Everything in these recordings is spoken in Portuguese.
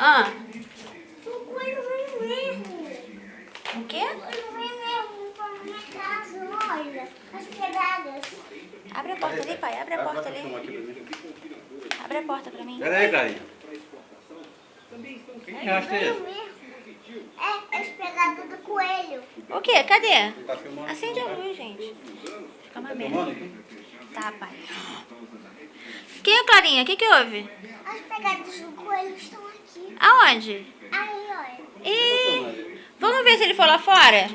Ah, O coelho vem mesmo. o quê? O coelho vem mesmo pra minha casa, olha. As pegadas. Abre a porta ali, pai. Abre a porta ali. Abre a porta pra mim. Pera aí, Clarinha. Quem acha Veio isso? mesmo. É as pegadas do coelho. O quê? Cadê? Tá filmando? Acende a luz, gente. Fica uma Tá merda. filmando aqui? Tá, pai. Quem é Clarinha? O que houve? As pegadas do coelho estão aqui. Aonde? Aí, olha. Ih, vamos ver se ele for lá fora?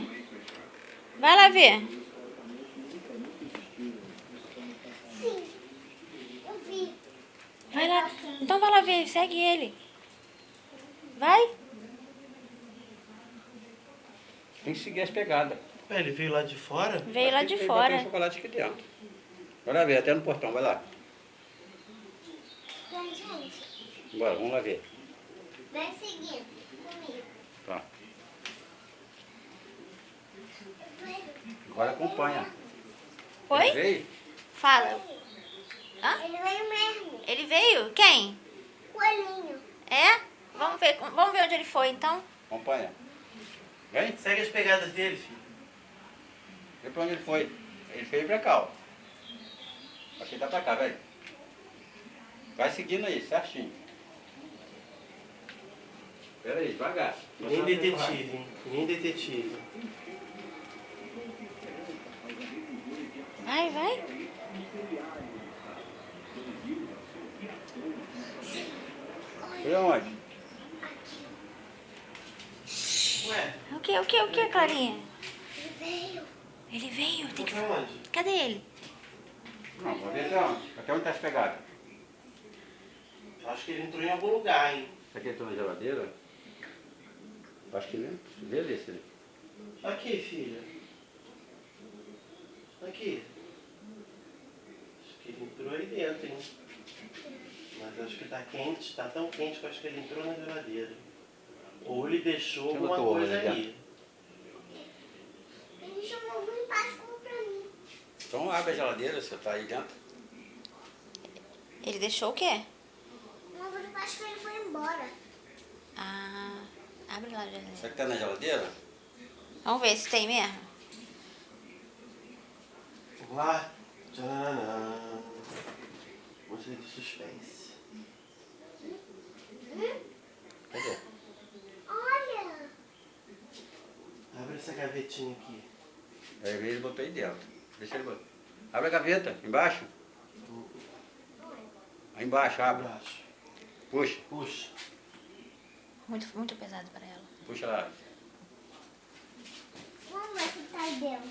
Vai lá ver. Sim. Eu vi. Vai lá. Então vai lá ver. Segue ele. Vai. Tem que seguir as pegadas. Ele veio lá de fora? Veio lá de Tem fora. chocolate aqui dentro. Vai lá ver, até no portão, vai lá. Vem, gente. Bora, vamos lá ver. Vem seguindo comigo. Tá. Agora acompanha. Oi? Ele veio? Fala. Hã? Ele veio mesmo. Ele veio? Quem? Coelhinho. É? Vamos ver onde ele foi, então. Acompanha. Vem? Segue as pegadas dele, filho. Vê pra onde ele foi. Ele veio pra cá, ó. Acho que ele tá pra cá, velho. Vai seguindo aí, certinho. Pera aí, devagar. Nem detetive, hein? Nem detetive. Vai, vai. Foi aonde? Ué, O que, Clarinha? Ele veio. Ele veio, tem que... foi onde? Cadê ele? Não, vou ver até onde. Até onde tá as pegadas. Acho que ele entrou em algum lugar, hein? Isso aqui entrou na geladeira? Acho que nem. Vê desse ali. Aqui, filha. Aqui. Acho que ele entrou aí dentro, hein? Mas acho que tá quente, tá tão quente que eu acho que ele entrou na geladeira. Ou ele deixou Você alguma botou coisa ali aí. Ele chamou o Vim Páscoa pra mim. Então abre a geladeira, você tá aí dentro. Ele deixou o quê? O Vim Páscoa ele foi embora. Ah, abre lá, Janine. Será que tá na geladeira? Vamos ver se tem mesmo. Vamos lá. Tcharam. Música de suspense. Cadê? Olha. Abre essa gavetinha aqui. Aí ele botou aí dentro. Deixa ele botar. Abre a gaveta, embaixo. Aí embaixo, abre. Abaixo. Puxa, Puxa. Muito pesado para ela. puxa lá. Vamos ver se tá aí dentro.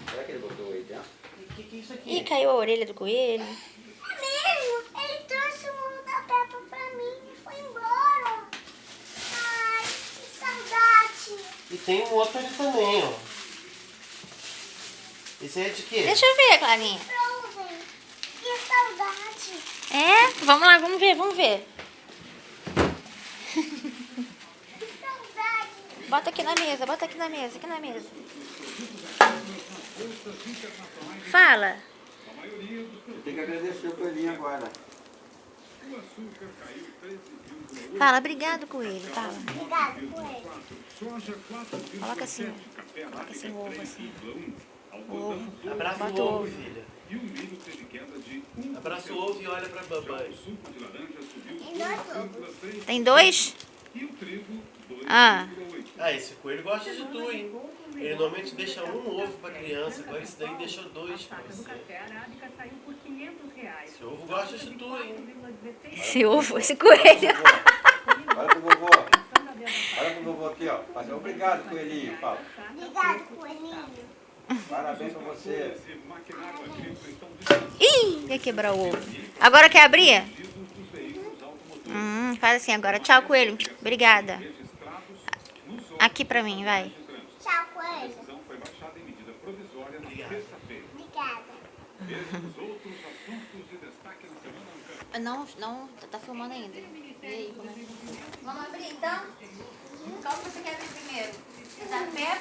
Será que ele botou aí dentro? O que é isso aqui? Ih, caiu a orelha do coelho. É mesmo? Ele trouxe o mundo da Peppa pra mim e foi embora. Ai, que saudade. E tem um outro ali também, ó. Esse aí é de quê? Deixa eu ver, Clarinha. Frozen. Que saudade. É? Vamos lá, vamos ver. Que saudade. Bota aqui na mesa. Fala. Tem que agradecer o coelhinho agora. Fala, obrigado, coelho. Fala. Obrigada, coelho. Coloca assim. Coloca assim o ovo, assim. O ovo. Abraça Bota o o ovo, ovo. filha. Abraça o ovo e olha pra babãe. Tem dois ovos. Tem dois? Ah, Ah, esse coelho gosta de tu, hein? Ele normalmente deixa um ovo pra criança, agora esse daí deixou dois pra você. Esse ovo gosta de tu, hein? esse ovo, esse coelho. Olha pro vovô. Olha pro vovô aqui, ó. Fala, obrigado, coelhinho. Fala. Obrigado, coelhinho. Parabéns pra você. Ih, ia quebrar o ovo. Agora quer abrir? Faz assim agora. Tchau, coelho. Obrigada. Aqui pra mim, vai. Tchau, coelho. Obrigada. Não, tá filmando ainda. E aí, como é? Vamos abrir então? Qual que você quer abrir primeiro? Da Peppa